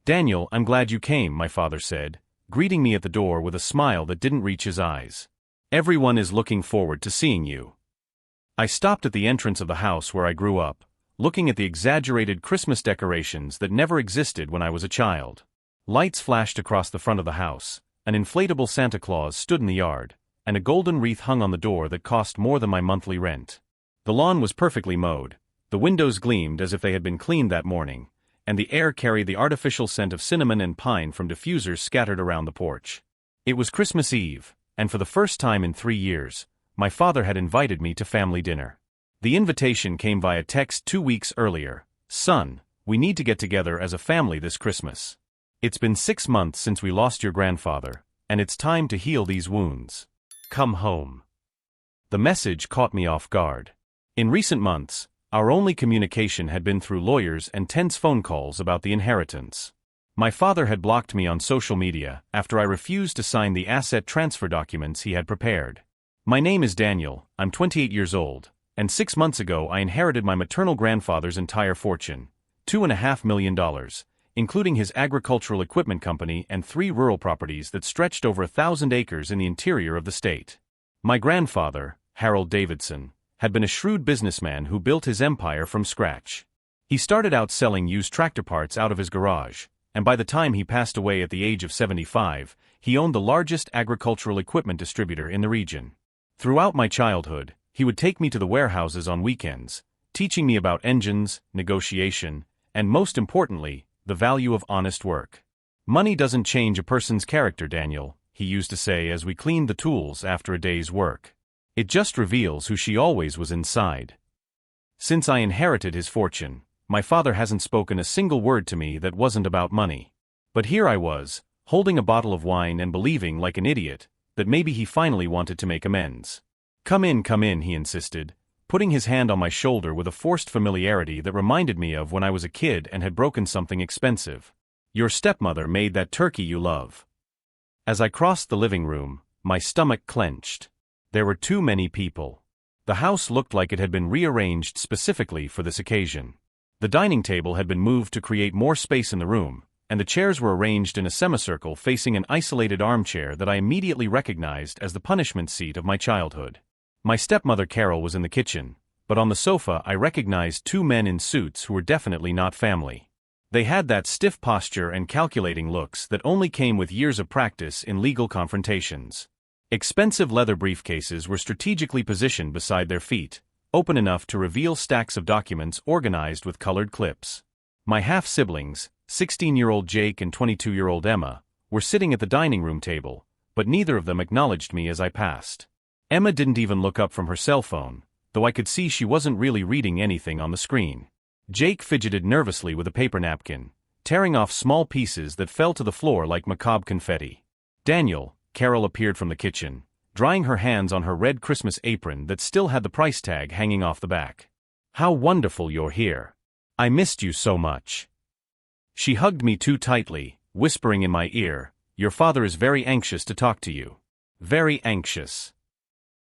"Daniel, I'm glad you came," my father said, greeting me at the door with a smile that didn't reach his eyes. "Everyone is looking forward to seeing you." I stopped at the entrance of the house where I grew up, looking at the exaggerated Christmas decorations that never existed when I was a child. Lights flashed across the front of the house, an inflatable Santa Claus stood in the yard, and a golden wreath hung on the door that cost more than my monthly rent. The lawn was perfectly mowed, the windows gleamed as if they had been cleaned that morning, and the air carried the artificial scent of cinnamon and pine from diffusers scattered around the porch. It was Christmas Eve, and for the first time in 3 years, my father had invited me to family dinner. The invitation came via text 2 weeks earlier. "Son, we need to get together as a family this Christmas. It's been 6 months since we lost your grandfather, and it's time to heal these wounds. Come home." The message caught me off guard. In recent months, our only communication had been through lawyers and tense phone calls about the inheritance. My father had blocked me on social media after I refused to sign the asset transfer documents he had prepared. "My name is Daniel, I'm 28 years old, and 6 months ago I inherited my maternal grandfather's entire fortune, $2.5 million, including his agricultural equipment company and 3 rural properties that stretched over 1,000 acres in the interior of the state." My grandfather, Harold Davidson, had been a shrewd businessman who built his empire from scratch. He started out selling used tractor parts out of his garage, and by the time he passed away at the age of 75, he owned the largest agricultural equipment distributor in the region. Throughout my childhood, he would take me to the warehouses on weekends, teaching me about engines, negotiation, and most importantly, the value of honest work. "Money doesn't change a person's character, Daniel," he used to say as we cleaned the tools after a day's work. "It just reveals who she always was inside." Since I inherited his fortune, my father hasn't spoken a single word to me that wasn't about money. But here I was, holding a bottle of wine and believing like an idiot that maybe he finally wanted to make amends. Come in," he insisted, putting his hand on my shoulder with a forced familiarity that reminded me of when I was a kid and had broken something expensive. "Your stepmother made that turkey you love." As I crossed the living room, my stomach clenched. There were too many people. The house looked like it had been rearranged specifically for this occasion. The dining table had been moved to create more space in the room, and the chairs were arranged in a semicircle facing an isolated armchair that I immediately recognized as the punishment seat of my childhood. My stepmother Carol was in the kitchen, but on the sofa I recognized 2 men in suits who were definitely not family. They had that stiff posture and calculating looks that only came with years of practice in legal confrontations. Expensive leather briefcases were strategically positioned beside their feet, open enough to reveal stacks of documents organized with colored clips. My half-siblings, 16-year-old Jake and 22-year-old Emma, were sitting at the dining room table, but neither of them acknowledged me as I passed. Emma didn't even look up from her cell phone, though I could see she wasn't really reading anything on the screen. Jake fidgeted nervously with a paper napkin, tearing off small pieces that fell to the floor like macabre confetti. "Daniel," Carol appeared from the kitchen, drying her hands on her red Christmas apron that still had the price tag hanging off the back. "How wonderful you're here. I missed you so much." She hugged me too tightly, whispering in my ear, "Your father is very anxious to talk to you. Very anxious."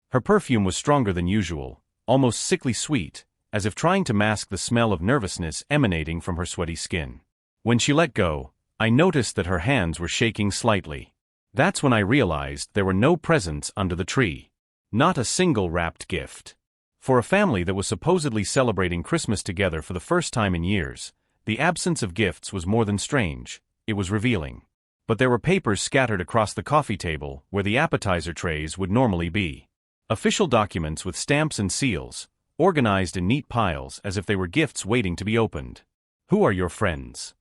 Her perfume was stronger than usual, almost sickly sweet, as if trying to mask the smell of nervousness emanating from her sweaty skin. When she let go, I noticed that her hands were shaking slightly. That's when I realized there were no presents under the tree. Not a single wrapped gift. For a family that was supposedly celebrating Christmas together for the first time in years, the absence of gifts was more than strange, it was revealing. But there were papers scattered across the coffee table where the appetizer trays would normally be. Official documents with stamps and seals, organized in neat piles as if they were gifts waiting to be opened. "Who are your friends?"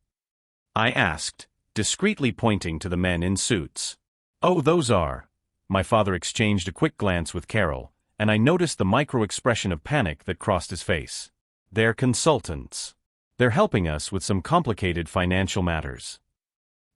I asked, discreetly pointing to the men in suits. "Oh, those are..." My father exchanged a quick glance with Carol, and I noticed the micro-expression of panic that crossed his face. "They're consultants. They're helping us with some complicated financial matters."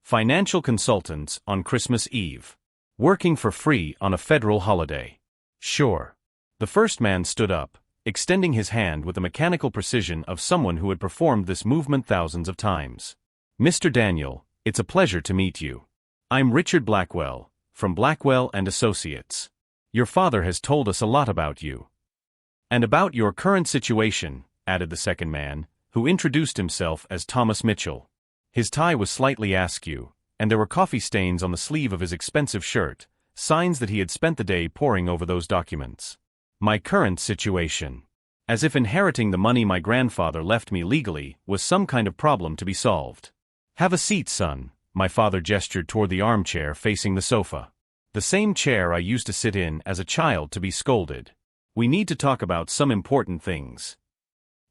Financial consultants on Christmas Eve. Working for free on a federal holiday. Sure. The first man stood up, extending his hand with the mechanical precision of someone who had performed this movement thousands of times. "Mr. Daniel, it's a pleasure to meet you. I'm Richard Blackwell, from Blackwell and Associates. Your father has told us a lot about you. And about your current situation," added the second man, who introduced himself as Thomas Mitchell. His tie was slightly askew, and there were coffee stains on the sleeve of his expensive shirt, signs that he had spent the day poring over those documents. My current situation. As if inheriting the money my grandfather left me legally was some kind of problem to be solved. Have a seat, son, my father gestured toward the armchair facing the sofa. The same chair I used to sit in as a child to be scolded. We need to talk about some important things.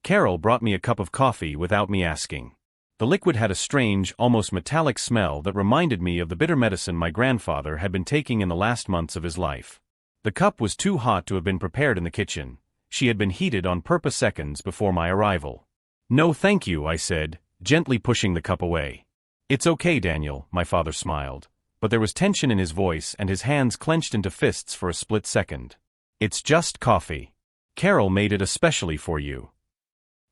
Carol brought me a cup of coffee without me asking. The liquid had a strange, almost metallic smell that reminded me of the bitter medicine my grandfather had been taking in the last months of his life. The cup was too hot to have been prepared in the kitchen. She had been heated on purpose seconds before my arrival. No thank you, I said, gently pushing the cup away. It's okay, Daniel, my father smiled, but there was tension in his voice and his hands clenched into fists for a split second. It's just coffee. Carol made it especially for you.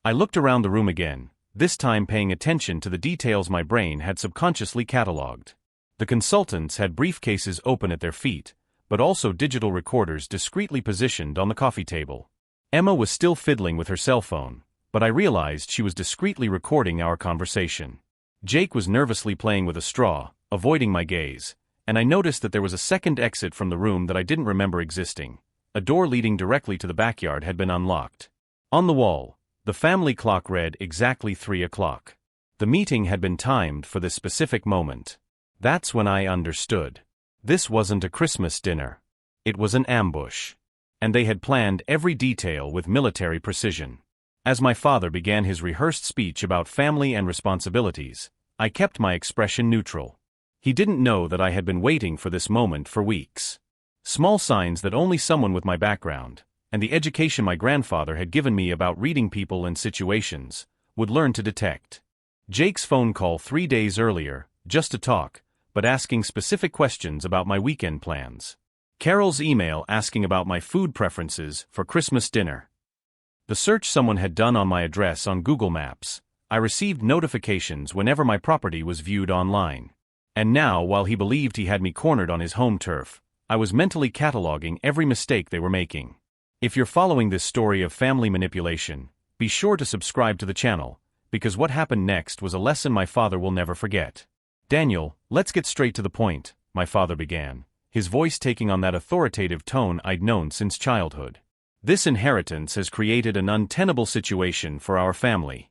I looked around the room again, this time paying attention to the details my brain had subconsciously catalogued. The consultants had briefcases open at their feet, but also digital recorders discreetly positioned on the coffee table. Emma was still fiddling with her cell phone, but I realized she was discreetly recording our conversation. Jake was nervously playing with a straw, avoiding my gaze, and I noticed that there was a second exit from the room that I didn't remember existing. A door leading directly to the backyard had been unlocked. On the wall, the family clock read exactly 3 o'clock. The meeting had been timed for this specific moment. That's when I understood. This wasn't a Christmas dinner. It was an ambush. And they had planned every detail with military precision. As my father began his rehearsed speech about family and responsibilities, I kept my expression neutral. He didn't know that I had been waiting for this moment for weeks. Small signs that only someone with my background, and the education my grandfather had given me about reading people and situations, would learn to detect. Jake's phone call 3 days earlier, just to talk, but asking specific questions about my weekend plans. Carol's email asking about my food preferences for Christmas dinner. The search someone had done on my address on Google Maps. I received notifications whenever my property was viewed online. And now, while he believed he had me cornered on his home turf, I was mentally cataloging every mistake they were making. If you're following this story of family manipulation, be sure to subscribe to the channel, because what happened next was a lesson my father will never forget. Daniel, let's get straight to the point, my father began, his voice taking on that authoritative tone I'd known since childhood. This inheritance has created an untenable situation for our family.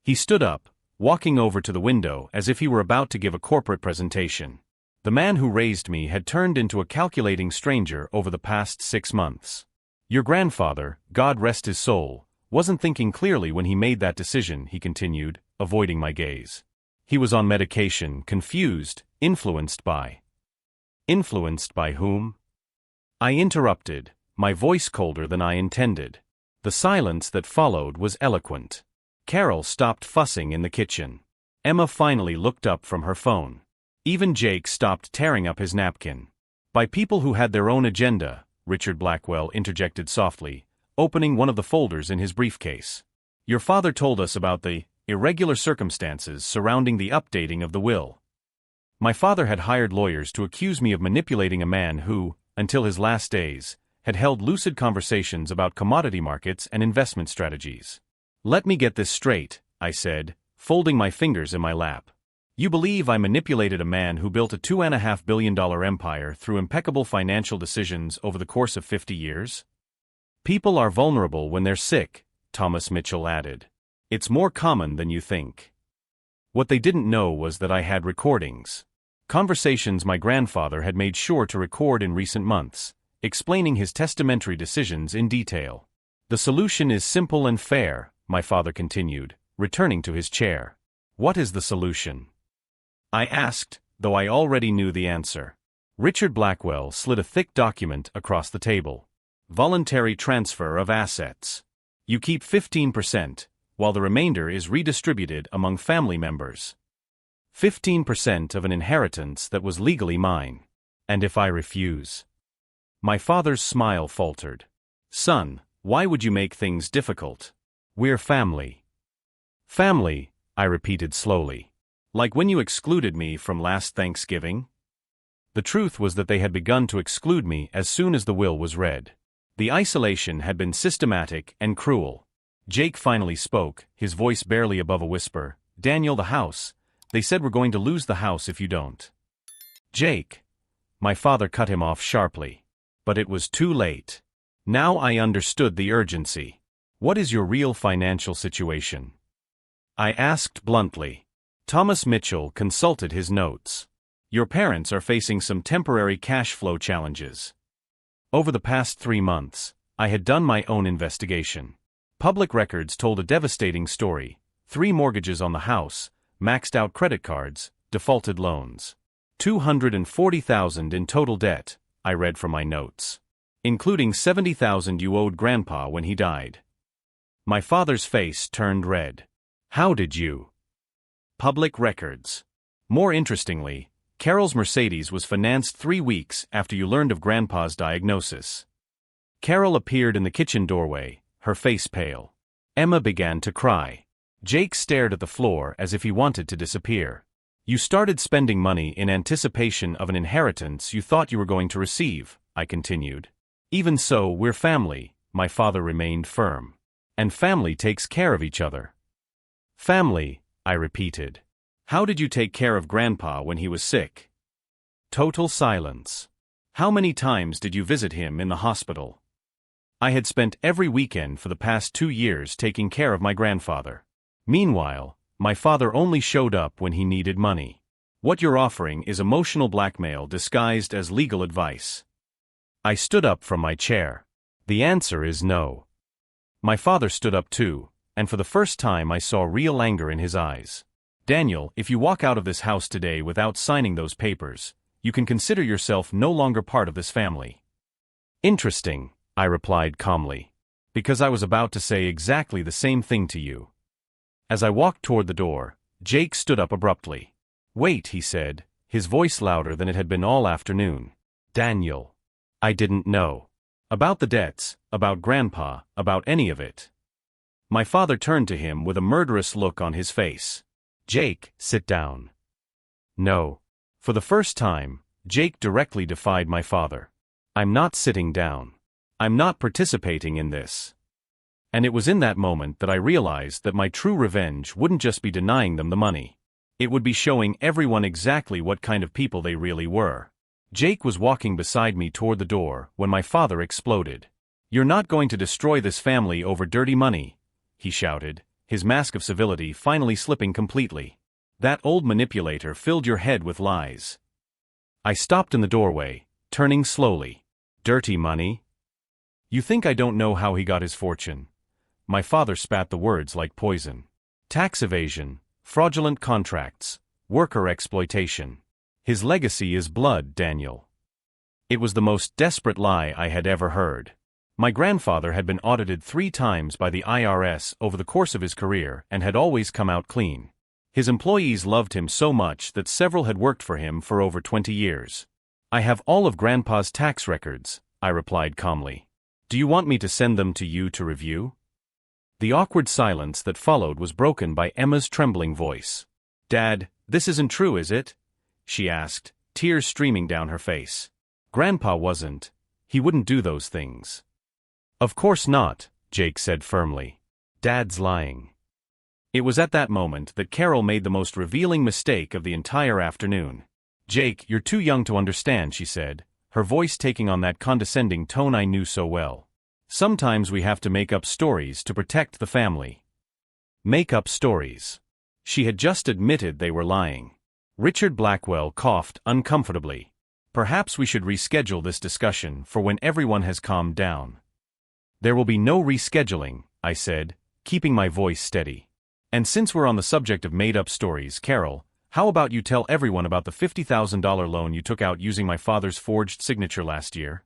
He stood up, walking over to the window as if he were about to give a corporate presentation. The man who raised me had turned into a calculating stranger over the past 6 months. Your grandfather, God rest his soul, wasn't thinking clearly when he made that decision, he continued, avoiding my gaze. He was on medication, confused, influenced by. Influenced by whom? I interrupted, my voice colder than I intended. The silence that followed was eloquent. Carol stopped fussing in the kitchen. Emma finally looked up from her phone. Even Jake stopped tearing up his napkin. By people who had their own agenda, Richard Blackwell interjected softly, opening one of the folders in his briefcase. Your father told us about the irregular circumstances surrounding the updating of the will. My father had hired lawyers to accuse me of manipulating a man who, until his last days, had held lucid conversations about commodity markets and investment strategies. Let me get this straight, I said, folding my fingers in my lap. You believe I manipulated a man who built a $2.5 billion empire through impeccable financial decisions over the course of 50 years? People are vulnerable when they're sick, Thomas Mitchell added. It's more common than you think. What they didn't know was that I had recordings. Conversations my grandfather had made sure to record in recent months, explaining his testamentary decisions in detail. The solution is simple and fair, my father continued, returning to his chair. What is the solution? I asked, though I already knew the answer. Richard Blackwell slid a thick document across the table. Voluntary transfer of assets. You keep 15%, while the remainder is redistributed among family members. 15% of an inheritance that was legally mine. And if I refuse? My father's smile faltered. Son, why would you make things difficult? We're family. Family, I repeated slowly. Like when you excluded me from last Thanksgiving? The truth was that they had begun to exclude me as soon as the will was read. The isolation had been systematic and cruel. Jake finally spoke, his voice barely above a whisper. Daniel, the house, They said we're going to lose the house if you don't. Jake. My father cut him off sharply. But it was too late. Now I understood the urgency. What is your real financial situation? I asked bluntly. Thomas Mitchell consulted his notes. Your parents are facing some temporary cash flow challenges. Over the past 3 months, I had done my own investigation. Public records told a devastating story. 3 mortgages on the house, maxed out credit cards, defaulted loans. $240,000 in total debt, I read from my notes. Including $70,000 you owed Grandpa when he died. My father's face turned red. How did you? Public records. More interestingly, Carol's Mercedes was financed 3 weeks after you learned of Grandpa's diagnosis. Carol appeared in the kitchen doorway, her face pale. Emma began to cry. Jake stared at the floor as if he wanted to disappear. You started spending money in anticipation of an inheritance you thought you were going to receive, I continued. Even so, we're family, my father remained firm. And family takes care of each other. Family, I repeated. How did you take care of Grandpa when he was sick? Total silence. How many times did you visit him in the hospital? I had spent every weekend for the past 2 years taking care of my grandfather. Meanwhile, my father only showed up when he needed money. What you're offering is emotional blackmail disguised as legal advice. I stood up from my chair. The answer is no. My father stood up too, and for the first time I saw real anger in his eyes. Daniel, if you walk out of this house today without signing those papers, you can consider yourself no longer part of this family. Interesting, I replied calmly, because I was about to say exactly the same thing to you. As I walked toward the door, Jake stood up abruptly. Wait, he said, his voice louder than it had been all afternoon. Daniel. I didn't know. About the debts, about Grandpa, about any of it. My father turned to him with a murderous look on his face. Jake, sit down. No. For the first time, Jake directly defied my father. I'm not sitting down. I'm not participating in this. And it was in that moment that I realized that my true revenge wouldn't just be denying them the money. It would be showing everyone exactly what kind of people they really were. Jake was walking beside me toward the door when my father exploded. You're not going to destroy this family over dirty money, he shouted, his mask of civility finally slipping completely. That old manipulator filled your head with lies. I stopped in the doorway, turning slowly. Dirty money? You think I don't know how he got his fortune? My father spat the words like poison. Tax evasion, fraudulent contracts, worker exploitation. His legacy is blood, Daniel. It was the most desperate lie I had ever heard. My grandfather had been audited 3 times by the IRS over the course of his career and had always come out clean. His employees loved him so much that several had worked for him for over 20 years. I have all of Grandpa's tax records, I replied calmly. Do you want me to send them to you to review? The awkward silence that followed was broken by Emma's trembling voice. Dad, this isn't true, is it? She asked, tears streaming down her face. Grandpa wasn't. He wouldn't do those things. Of course not, Jake said firmly. Dad's lying. It was at that moment that Carol made the most revealing mistake of the entire afternoon. Jake, you're too young to understand, she said, her voice taking on that condescending tone I knew so well. Sometimes we have to make up stories to protect the family. Make up stories. She had just admitted they were lying. Richard Blackwell coughed uncomfortably. Perhaps we should reschedule this discussion for when everyone has calmed down. There will be no rescheduling, I said, keeping my voice steady. And since we're on the subject of made-up stories, Carol, how about you tell everyone about the $50,000 loan you took out using my father's forged signature last year?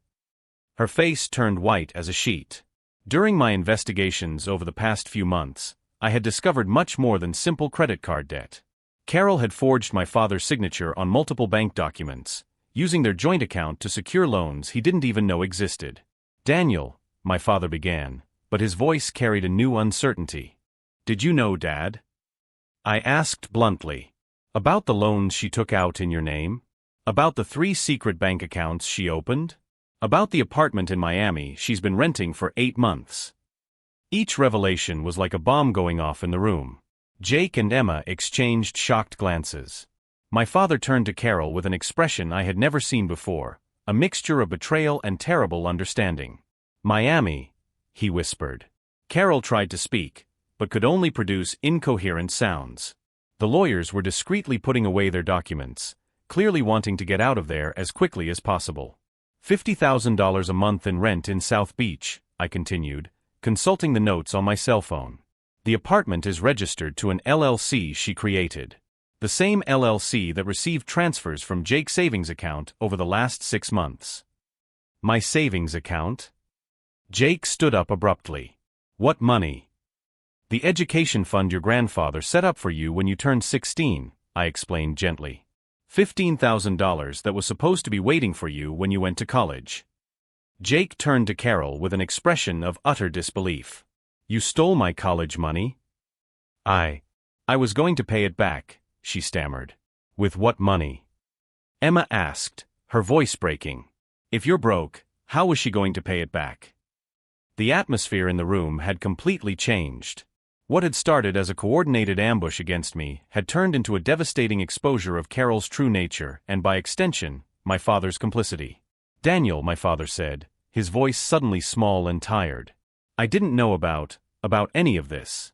Her face turned white as a sheet. During my investigations over the past few months, I had discovered much more than simple credit card debt. Carol had forged my father's signature on multiple bank documents, using their joint account to secure loans he didn't even know existed. Daniel, my father began, but his voice carried a new uncertainty. Did you know, Dad? I asked bluntly. About the loans she took out in your name? About the 3 secret bank accounts she opened? About the apartment in Miami she's been renting for 8 months? Each revelation was like a bomb going off in the room. Jake and Emma exchanged shocked glances. My father turned to Carol with an expression I had never seen before, a mixture of betrayal and terrible understanding. "Miami," he whispered. Carol tried to speak, but could only produce incoherent sounds. The lawyers were discreetly putting away their documents, clearly wanting to get out of there as quickly as possible. $50,000 a month in rent in South Beach, I continued, consulting the notes on my cell phone. The apartment is registered to an LLC she created. The same LLC that received transfers from Jake's savings account over the last 6 months. My savings account? Jake stood up abruptly. What money? The education fund your grandfather set up for you when you turned 16, I explained gently. $15,000 that was supposed to be waiting for you when you went to college. Jake turned to Carol with an expression of utter disbelief. You stole my college money? I was going to pay it back, she stammered. With what money? Emma asked, her voice breaking. If you're broke, how was she going to pay it back? The atmosphere in the room had completely changed. What had started as a coordinated ambush against me had turned into a devastating exposure of Carol's true nature and, by extension, my father's complicity. Daniel, my father said, his voice suddenly small and tired. I didn't know about any of this.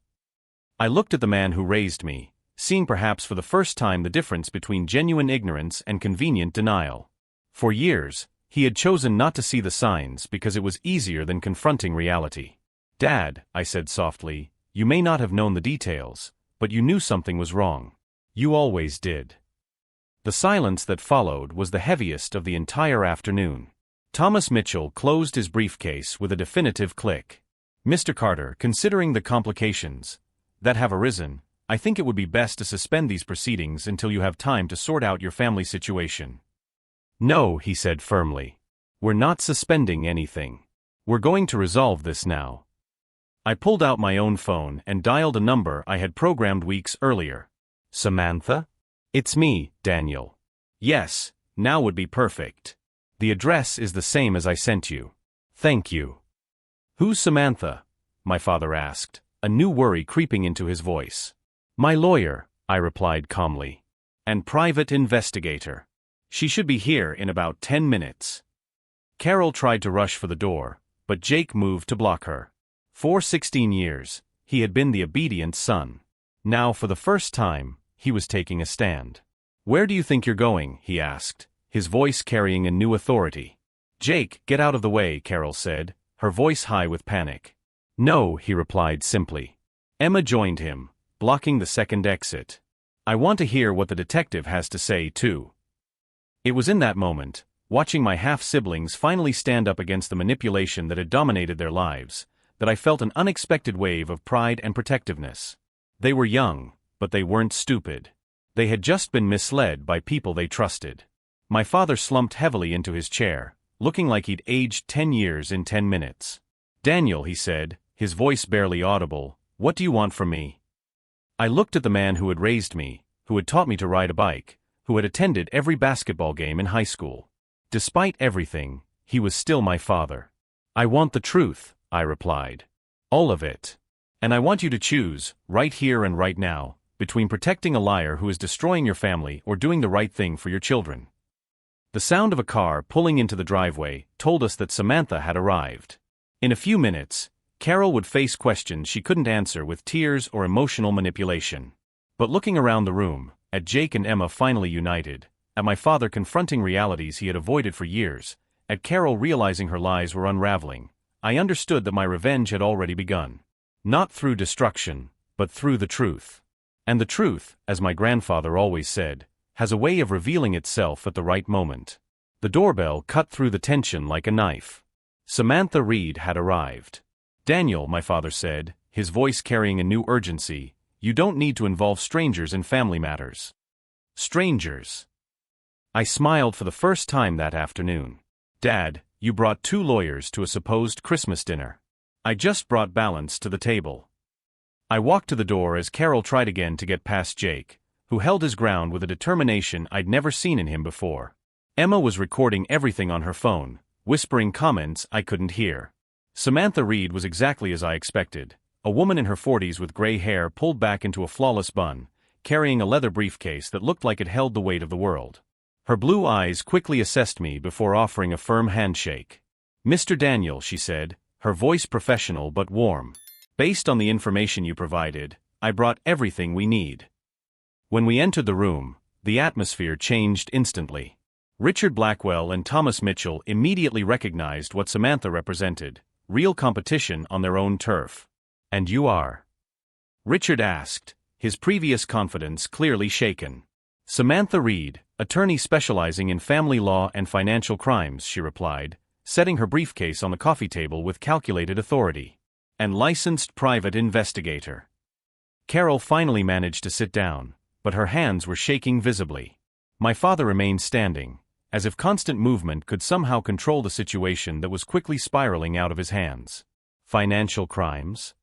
I looked at the man who raised me, seeing perhaps for the first time the difference between genuine ignorance and convenient denial. For years, he had chosen not to see the signs because it was easier than confronting reality. Dad, I said softly, you may not have known the details, but you knew something was wrong. You always did. The silence that followed was the heaviest of the entire afternoon. Thomas Mitchell closed his briefcase with a definitive click. Mr. Carter, considering the complications that have arisen, I think it would be best to suspend these proceedings until you have time to sort out your family situation. No, he said firmly. We're not suspending anything. We're going to resolve this now. I pulled out my own phone and dialed a number I had programmed weeks earlier. Samantha? It's me, Daniel. Yes, now would be perfect. The address is the same as I sent you. Thank you. Who's Samantha? My father asked, a new worry creeping into his voice. My lawyer, I replied calmly. And private investigator. She should be here in about 10 minutes. Carol tried to rush for the door, but Jake moved to block her. For 16 years, he had been the obedient son. Now, for the first time, he was taking a stand. Where do you think you're going? He asked, his voice carrying a new authority. Jake, get out of the way, Carol said, her voice high with panic. No, he replied simply. Emma joined him, blocking the second exit. I want to hear what the detective has to say, too. It was in that moment, watching my half-siblings finally stand up against the manipulation that had dominated their lives, that I felt an unexpected wave of pride and protectiveness. They were young, but they weren't stupid. They had just been misled by people they trusted. My father slumped heavily into his chair, looking like he'd aged 10 years in 10 minutes. Daniel, he said, his voice barely audible, what do you want from me? I looked at the man who had raised me, who had taught me to ride a bike, who had attended every basketball game in high school. Despite everything, he was still my father. I want the truth, I replied. All of it. And I want you to choose, right here and right now, between protecting a liar who is destroying your family or doing the right thing for your children. The sound of a car pulling into the driveway told us that Samantha had arrived. In a few minutes, Carol would face questions she couldn't answer with tears or emotional manipulation. But looking around the room, at Jake and Emma finally united, at my father confronting realities he had avoided for years, at Carol realizing her lies were unraveling, I understood that my revenge had already begun. Not through destruction, but through the truth. And the truth, as my grandfather always said, has a way of revealing itself at the right moment. The doorbell cut through the tension like a knife. Samantha Reed had arrived. Daniel, my father said, his voice carrying a new urgency, you don't need to involve strangers in family matters. Strangers. I smiled for the first time that afternoon. Dad, you brought 2 lawyers to a supposed Christmas dinner. I just brought balance to the table. I walked to the door as Carol tried again to get past Jake, who held his ground with a determination I'd never seen in him before. Emma was recording everything on her phone, whispering comments I couldn't hear. Samantha Reed was exactly as I expected, a woman in her 40s with gray hair pulled back into a flawless bun, carrying a leather briefcase that looked like it held the weight of the world. Her blue eyes quickly assessed me before offering a firm handshake. "Mr. Daniel," she said, her voice professional but warm. "Based on the information you provided, I brought everything we need." When we entered the room, the atmosphere changed instantly. Richard Blackwell and Thomas Mitchell immediately recognized what Samantha represented: real competition on their own turf. "And you are?" Richard asked, his previous confidence clearly shaken. "Samantha Reed, attorney specializing in family law and financial crimes," she replied, setting her briefcase on the coffee table with calculated authority. "And licensed private investigator." Carol finally managed to sit down, but her hands were shaking visibly. My father remained standing, as if constant movement could somehow control the situation that was quickly spiraling out of his hands. "Financial crimes?"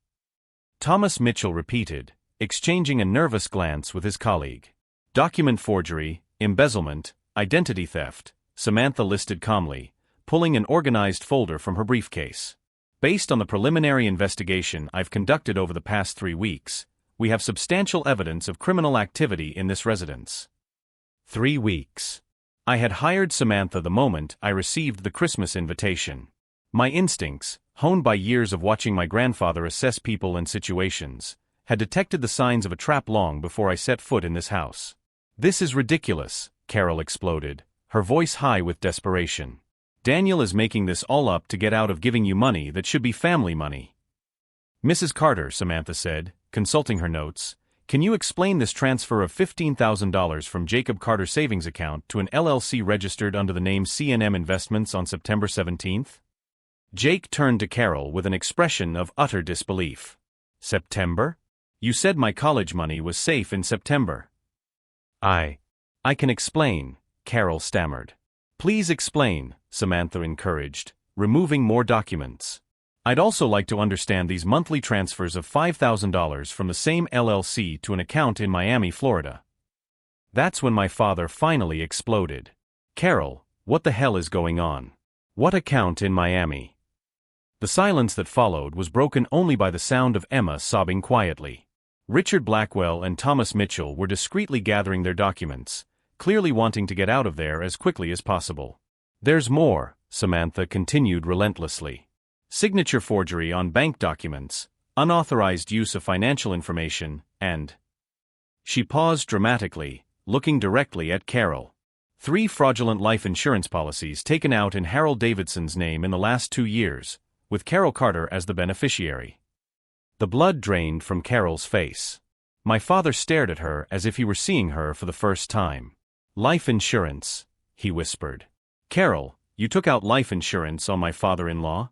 Thomas Mitchell repeated, exchanging a nervous glance with his colleague. "Document forgery, embezzlement, identity theft," Samantha listed calmly, pulling an organized folder from her briefcase. "Based on the preliminary investigation I've conducted over the past 3 weeks, we have substantial evidence of criminal activity in this residence." 3 weeks. I had hired Samantha the moment I received the Christmas invitation. My instincts, honed by years of watching my grandfather assess people and situations, had detected the signs of a trap long before I set foot in this house. "This is ridiculous," Carol exploded, her voice high with desperation. "Daniel is making this all up to get out of giving you money that should be family money." "Mrs. Carter," Samantha said, consulting her notes, "can you explain this transfer of $15,000 from Jacob Carter savings account to an LLC registered under the name C&M Investments on September 17th? Jake turned to Carol with an expression of utter disbelief. "September? You said my college money was safe in September." I can explain," Carol stammered. "Please explain," Samantha encouraged, removing more documents. "I'd also like to understand these monthly transfers of $5,000 from the same LLC to an account in Miami, Florida." That's when my father finally exploded. "Carol, what the hell is going on? What account in Miami?" The silence that followed was broken only by the sound of Emma sobbing quietly. Richard Blackwell and Thomas Mitchell were discreetly gathering their documents, clearly wanting to get out of there as quickly as possible. "There's more," Samantha continued relentlessly. "Signature forgery on bank documents, unauthorized use of financial information, and—" She paused dramatically, looking directly at Carol. "3 fraudulent life insurance policies taken out in Harold Davidson's name in the last 2 years, with Carol Carter as the beneficiary." The blood drained from Carol's face. My father stared at her as if he were seeing her for the first time. "Life insurance," he whispered. "Carol, you took out life insurance on my father-in-law?"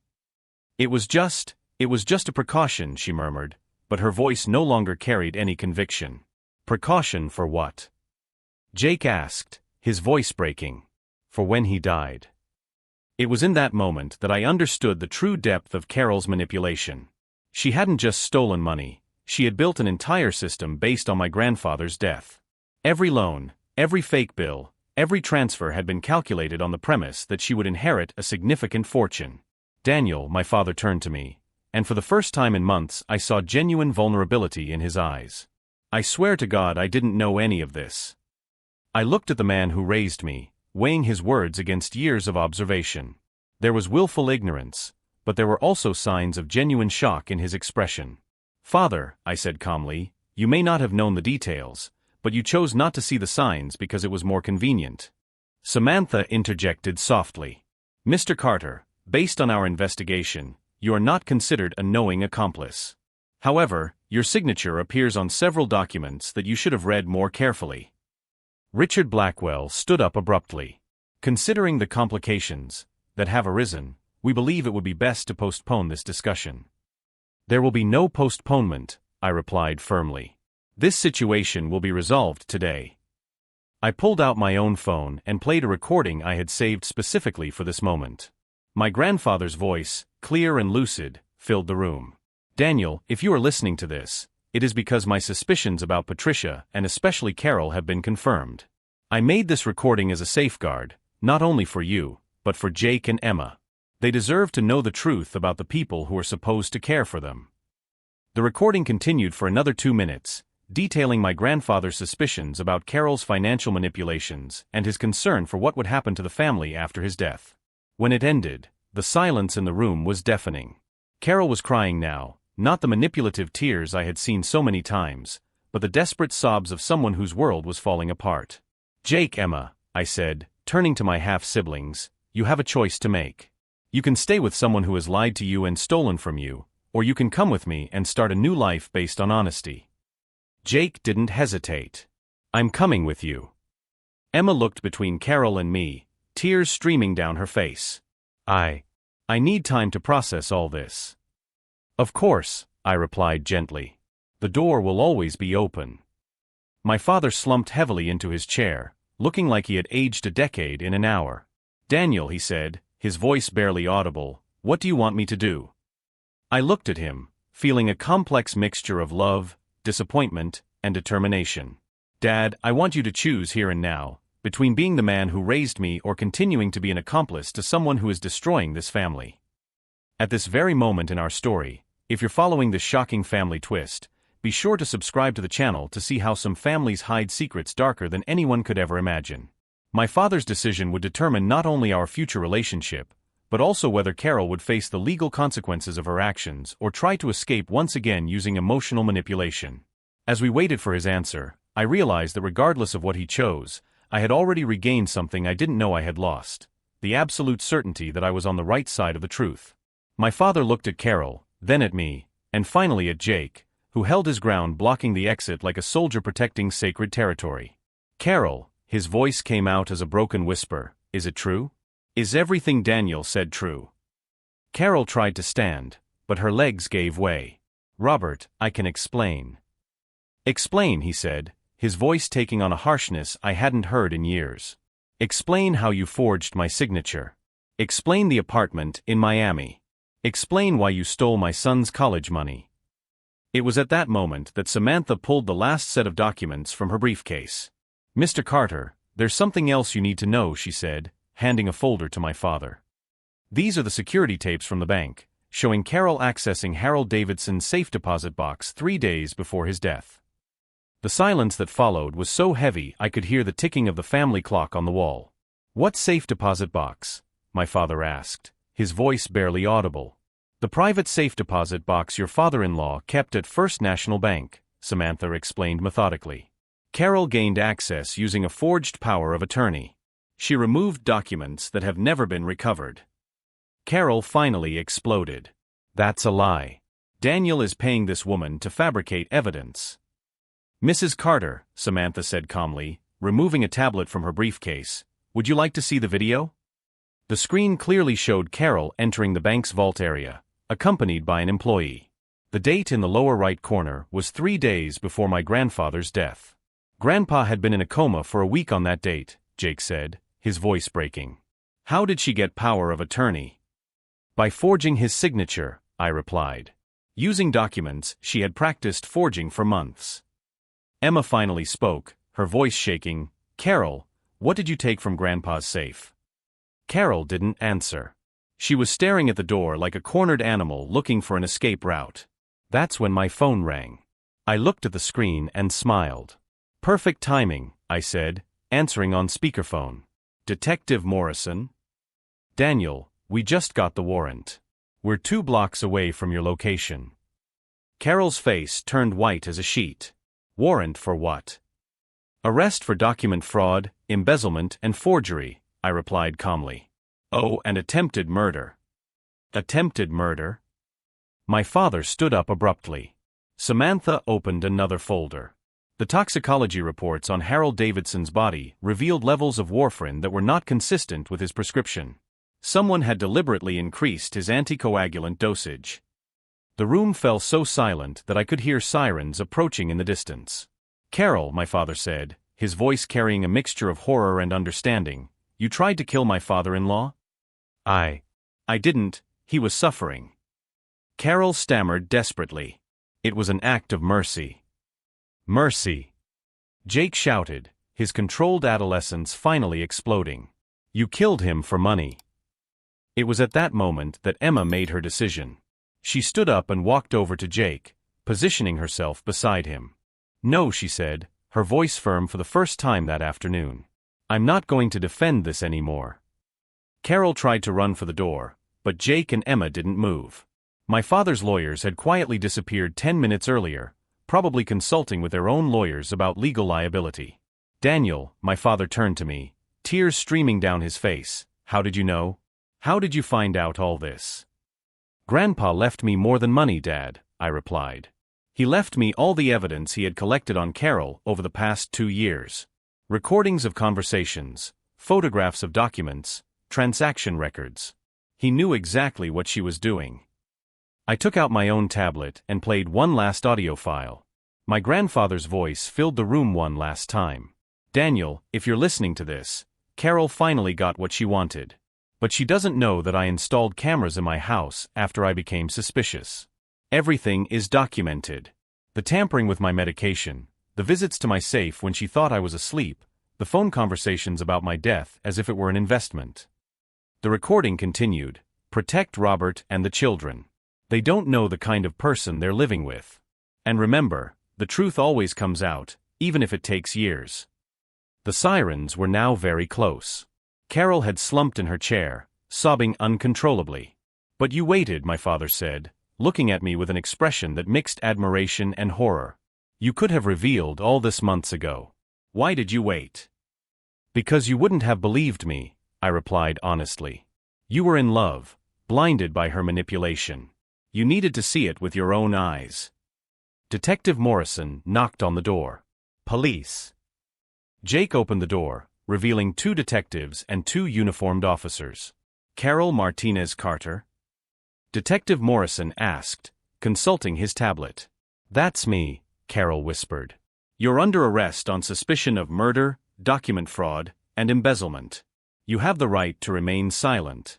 It was just a precaution," she murmured, but her voice no longer carried any conviction. "Precaution for what?" Jake asked, his voice breaking. "For when he died." It was in that moment that I understood the true depth of Carol's manipulation. She hadn't just stolen money, she had built an entire system based on my grandfather's death. Every loan, every fake bill, every transfer had been calculated on the premise that she would inherit a significant fortune. "Daniel," my father turned to me, and for the first time in months I saw genuine vulnerability in his eyes. "I swear to God I didn't know any of this." I looked at the man who raised me, weighing his words against years of observation. There was willful ignorance, but there were also signs of genuine shock in his expression. "Father," I said calmly, "you may not have known the details, but you chose not to see the signs because it was more convenient." Samantha interjected softly. "Mr. Carter, based on our investigation, you are not considered a knowing accomplice. However, your signature appears on several documents that you should have read more carefully." Richard Blackwell stood up abruptly. "Considering the complications that have arisen, we believe it would be best to postpone this discussion." "There will be no postponement," I replied firmly. "This situation will be resolved today." I pulled out my own phone and played a recording I had saved specifically for this moment. My grandfather's voice, clear and lucid, filled the room. "Daniel, if you are listening to this, it is because my suspicions about Patricia and especially Carol have been confirmed. I made this recording as a safeguard, not only for you, but for Jake and Emma. They deserve to know the truth about the people who are supposed to care for them." The recording continued for another 2 minutes, detailing my grandfather's suspicions about Carol's financial manipulations and his concern for what would happen to the family after his death. When it ended, the silence in the room was deafening. Carol was crying now, not the manipulative tears I had seen so many times, but the desperate sobs of someone whose world was falling apart. "Jake, Emma," I said, turning to my half-siblings, "you have a choice to make. You can stay with someone who has lied to you and stolen from you, or you can come with me and start a new life based on honesty." Jake didn't hesitate. "I'm coming with you." Emma looked between Carol and me, tears streaming down her face. I need time to process all this." "Of course," I replied gently. "The door will always be open." My father slumped heavily into his chair, looking like he had aged a decade in an hour. "Daniel," he said, his voice barely audible, "what do you want me to do?" I looked at him, feeling a complex mixture of love, disappointment, and determination. "Dad, I want you to choose here and now, between being the man who raised me or continuing to be an accomplice to someone who is destroying this family." At this very moment in our story, if you're following this shocking family twist, be sure to subscribe to the channel to see how some families hide secrets darker than anyone could ever imagine. My father's decision would determine not only our future relationship, but also whether Carol would face the legal consequences of her actions or try to escape once again using emotional manipulation. As we waited for his answer, I realized that regardless of what he chose, I had already regained something I didn't know I had lost: the absolute certainty that I was on the right side of the truth. My father looked at Carol, then at me, and finally at Jake, who held his ground blocking the exit like a soldier protecting sacred territory. "Carol," his voice came out as a broken whisper, "is it true? Is everything Daniel said true?" Carol tried to stand, but her legs gave way. "Robert, I can explain." "Explain," he said, his voice taking on a harshness I hadn't heard in years. "Explain how you forged my signature. Explain the apartment in Miami. Explain why you stole my son's college money." It was at that moment that Samantha pulled the last set of documents from her briefcase. "Mr. Carter, there's something else you need to know," she said, handing a folder to my father. "These are the security tapes from the bank, showing Carol accessing Harold Davidson's safe deposit box 3 days before his death." The silence that followed was so heavy I could hear the ticking of the family clock on the wall. "What safe deposit box?" my father asked, his voice barely audible. "The private safe deposit box your father-in-law kept at First National Bank," Samantha explained methodically. "Carol gained access using a forged power of attorney. She removed documents that have never been recovered." Carol finally exploded. "That's a lie. Daniel is paying this woman to fabricate evidence." "Mrs. Carter," Samantha said calmly, removing a tablet from her briefcase, "would you like to see the video?" The screen clearly showed Carol entering the bank's vault area, accompanied by an employee. The date in the lower right corner was 3 days before my grandfather's death. "Grandpa had been in a coma for a week on that date," Jake said, his voice breaking. "How did she get power of attorney?" "By forging his signature," I replied. Using documents she had practiced forging for months. Emma finally spoke, her voice shaking. "Carol, what did you take from Grandpa's safe?" Carol didn't answer. She was staring at the door like a cornered animal looking for an escape route. That's when my phone rang. I looked at the screen and smiled. "Perfect timing," I said, answering on speakerphone. "Detective Morrison?" "Daniel, we just got the warrant. We're 2 blocks away from your location." Carol's face turned white as a sheet. "Warrant for what?" "Arrest for document fraud, embezzlement, and forgery," I replied calmly. "Oh, and attempted murder." "Attempted murder?" My father stood up abruptly. Samantha opened another folder. The toxicology reports on Harold Davidson's body revealed levels of warfarin that were not consistent with his prescription. Someone had deliberately increased his anticoagulant dosage. The room fell so silent that I could hear sirens approaching in the distance. "Carol," my father said, his voice carrying a mixture of horror and understanding, "you tried to kill my father-in-law?" I didn't, he was suffering." Carol stammered desperately. "It was an act of mercy." "Mercy!" Jake shouted, his controlled adolescence finally exploding. "You killed him for money." It was at that moment that Emma made her decision. She stood up and walked over to Jake, positioning herself beside him. "No," she said, her voice firm for the first time that afternoon. "I'm not going to defend this anymore." Carol tried to run for the door, but Jake and Emma didn't move. My father's lawyers had quietly disappeared 10 minutes earlier, probably consulting with their own lawyers about legal liability. "Daniel," my father turned to me, tears streaming down his face. "How did you know? How did you find out all this?" "Grandpa left me more than money, Dad," I replied. "He left me all the evidence he had collected on Carol over the past 2 years. Recordings of conversations, photographs of documents, transaction records. He knew exactly what she was doing." I took out my own tablet and played one last audio file. My grandfather's voice filled the room one last time. "Daniel, if you're listening to this, Carol finally got what she wanted. But she doesn't know that I installed cameras in my house after I became suspicious. Everything is documented. The tampering with my medication, the visits to my safe when she thought I was asleep, the phone conversations about my death as if it were an investment." The recording continued. "Protect Robert and the children. They don't know the kind of person they're living with. And remember, the truth always comes out, even if it takes years." The sirens were now very close. Carol had slumped in her chair, sobbing uncontrollably. "But you waited," my father said, looking at me with an expression that mixed admiration and horror. "You could have revealed all this months ago. Why did you wait?" "Because you wouldn't have believed me," I replied honestly. "You were in love, blinded by her manipulation. You needed to see it with your own eyes." Detective Morrison knocked on the door. "Police." Jake opened the door, revealing 2 detectives and 2 uniformed officers. "Carol Martinez Carter?" Detective Morrison asked, consulting his tablet. "That's me," Carol whispered. "You're under arrest on suspicion of murder, document fraud, and embezzlement. You have the right to remain silent."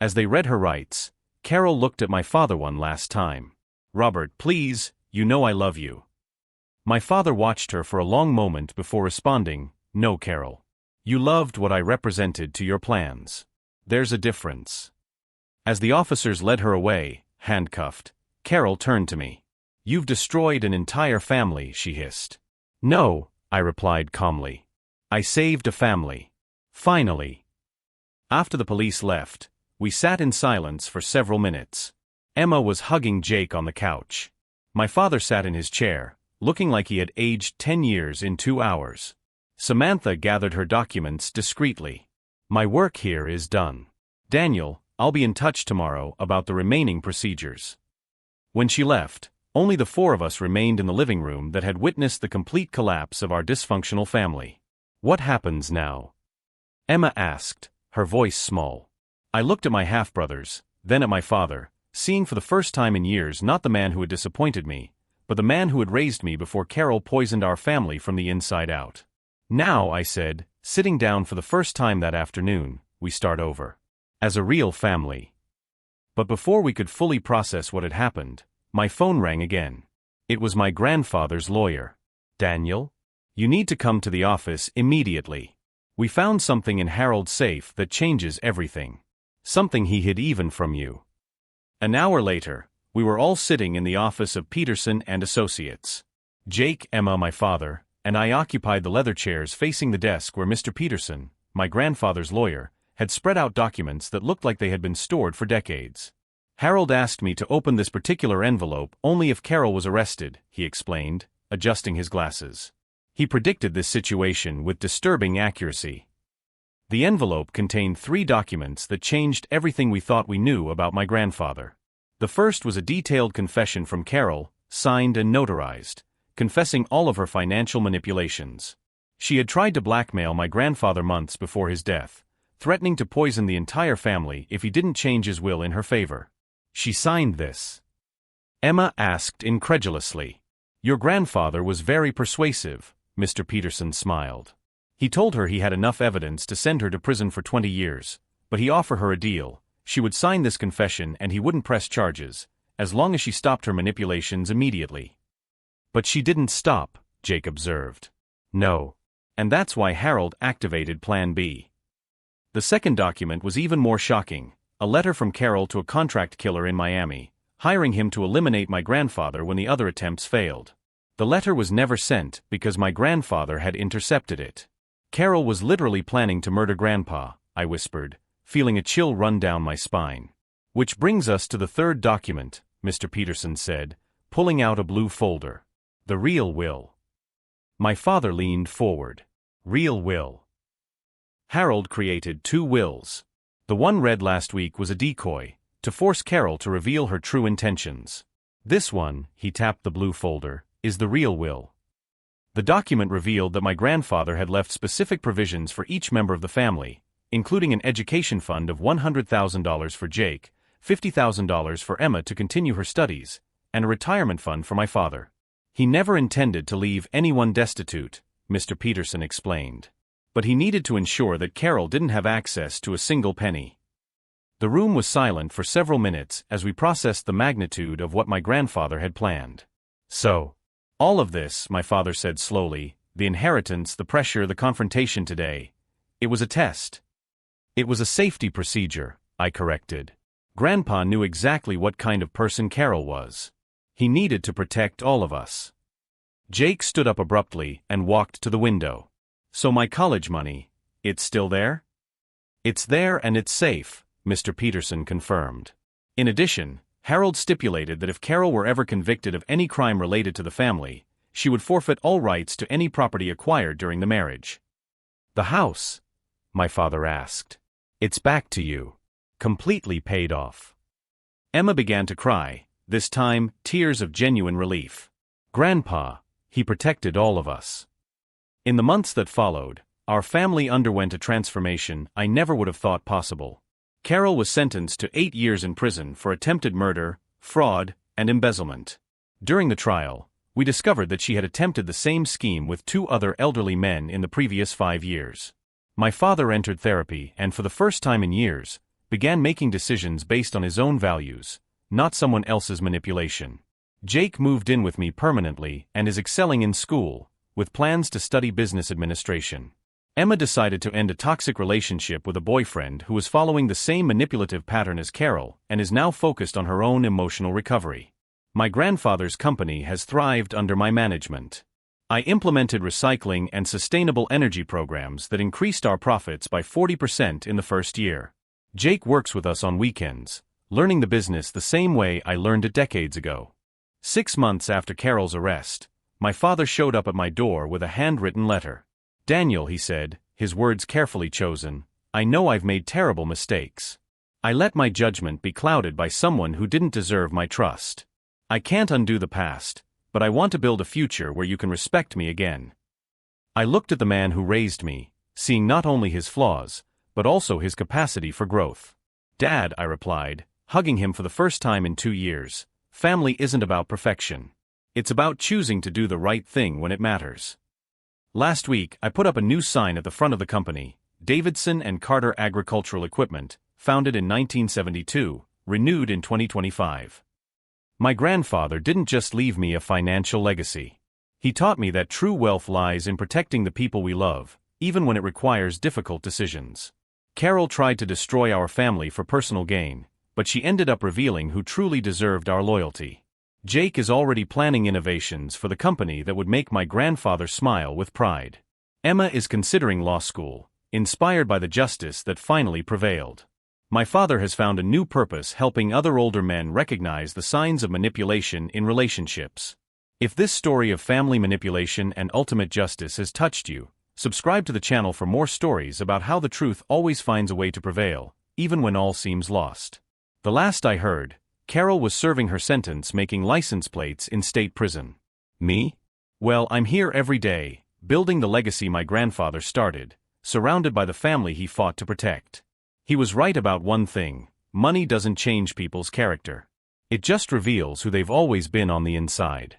As they read her rights, Carol looked at my father one last time. "Robert, please, you know I love you." My father watched her for a long moment before responding, "No, Carol. You loved what I represented to your plans. There's a difference." As the officers led her away, handcuffed, Carol turned to me. "You've destroyed an entire family," she hissed. "No," I replied calmly. "I saved a family. Finally." After the police left, we sat in silence for several minutes. Emma was hugging Jake on the couch. My father sat in his chair, looking like he had aged 10 years in 2 hours. Samantha gathered her documents discreetly. "My work here is done. Daniel, I'll be in touch tomorrow about the remaining procedures." When she left, only the 4 of us remained in the living room that had witnessed the complete collapse of our dysfunctional family. "What happens now?" Emma asked, her voice small. I looked at my half-brothers, then at my father, seeing for the first time in years not the man who had disappointed me, but the man who had raised me before Carol poisoned our family from the inside out. "Now," I said, sitting down for the first time that afternoon, "we start over. As a real family." But before we could fully process what had happened, my phone rang again. It was my grandfather's lawyer. "Daniel? You need to come to the office immediately. We found something in Harold's safe that changes everything. Something he hid even from you." An hour later, we were all sitting in the office of Peterson and Associates. Jake, Emma, my father, and I occupied the leather chairs facing the desk where Mr. Peterson, my grandfather's lawyer, had spread out documents that looked like they had been stored for decades. "Harold asked me to open this particular envelope only if Carol was arrested," he explained, adjusting his glasses. He predicted this situation with disturbing accuracy. The envelope contained 3 documents that changed everything we thought we knew about my grandfather. The first was a detailed confession from Carol, signed and notarized, confessing all of her financial manipulations. She had tried to blackmail my grandfather months before his death, threatening to poison the entire family if he didn't change his will in her favor. "She signed this?" Emma asked incredulously. "Your grandfather was very persuasive," Mr. Peterson smiled. "He told her he had enough evidence to send her to prison for 20 years, but he offered her a deal. She would sign this confession and he wouldn't press charges, as long as she stopped her manipulations immediately." "But she didn't stop," Jake observed. "No. And that's why Harold activated Plan B." The second document was even more shocking, a letter from Carol to a contract killer in Miami, hiring him to eliminate my grandfather when the other attempts failed. The letter was never sent because my grandfather had intercepted it. Carol was literally planning to murder Grandpa, I whispered, feeling a chill run down my spine. Which brings us to the third document, Mr. Peterson said, pulling out a blue folder. The real will. My father leaned forward. Real will. Harold created 2 wills. The one read last week was a decoy, to force Carol to reveal her true intentions. This one, he tapped the blue folder, is the real will. The document revealed that my grandfather had left specific provisions for each member of the family, including an education fund of $100,000 for Jake, $50,000 for Emma to continue her studies, and a retirement fund for my father. He never intended to leave anyone destitute, Mr. Peterson explained. But he needed to ensure that Carol didn't have access to a single penny. The room was silent for several minutes as we processed the magnitude of what my grandfather had planned. So, all of this, my father said slowly, the inheritance, the pressure, the confrontation today, it was a test. It was a safety procedure, I corrected. Grandpa knew exactly what kind of person Carol was. He needed to protect all of us. Jake stood up abruptly and walked to the window. So my college money, it's still there? It's there and it's safe, Mr. Peterson confirmed. In addition, Harold stipulated that if Carol were ever convicted of any crime related to the family, she would forfeit all rights to any property acquired during the marriage. The house? My father asked. It's back to you. Completely paid off. Emma began to cry, this time tears of genuine relief. Grandpa, he protected all of us. In the months that followed, our family underwent a transformation I never would have thought possible. Carol was sentenced to 8 years in prison for attempted murder, fraud, and embezzlement. During the trial, we discovered that she had attempted the same scheme with 2 other elderly men in the previous 5 years. My father entered therapy and for the first time in years, began making decisions based on his own values, not someone else's manipulation. Jake moved in with me permanently and is excelling in school, with plans to study business administration. Emma decided to end a toxic relationship with a boyfriend who was following the same manipulative pattern as Carol and is now focused on her own emotional recovery. My grandfather's company has thrived under my management. I implemented recycling and sustainable energy programs that increased our profits by 40% in the first year. Jake works with us on weekends, learning the business the same way I learned it decades ago. 6 months after Carol's arrest, my father showed up at my door with a handwritten letter. Daniel, he said, his words carefully chosen, I know I've made terrible mistakes. I let my judgment be clouded by someone who didn't deserve my trust. I can't undo the past, but I want to build a future where you can respect me again. I looked at the man who raised me, seeing not only his flaws, but also his capacity for growth. Dad, I replied, hugging him for the first time in 2 years, family isn't about perfection. It's about choosing to do the right thing when it matters. Last week, I put up a new sign at the front of the company, Davidson and Carter Agricultural Equipment, founded in 1972, renewed in 2025. My grandfather didn't just leave me a financial legacy. He taught me that true wealth lies in protecting the people we love, even when it requires difficult decisions. Carol tried to destroy our family for personal gain, but she ended up revealing who truly deserved our loyalty. Jake is already planning innovations for the company that would make my grandfather smile with pride. Emma is considering law school, inspired by the justice that finally prevailed. My father has found a new purpose helping other older men recognize the signs of manipulation in relationships. If this story of family manipulation and ultimate justice has touched you, subscribe to the channel for more stories about how the truth always finds a way to prevail, even when all seems lost. The last I heard, Carol was serving her sentence making license plates in state prison. Me? Well, I'm here every day, building the legacy my grandfather started, surrounded by the family he fought to protect. He was right about one thing: money doesn't change people's character. It just reveals who they've always been on the inside.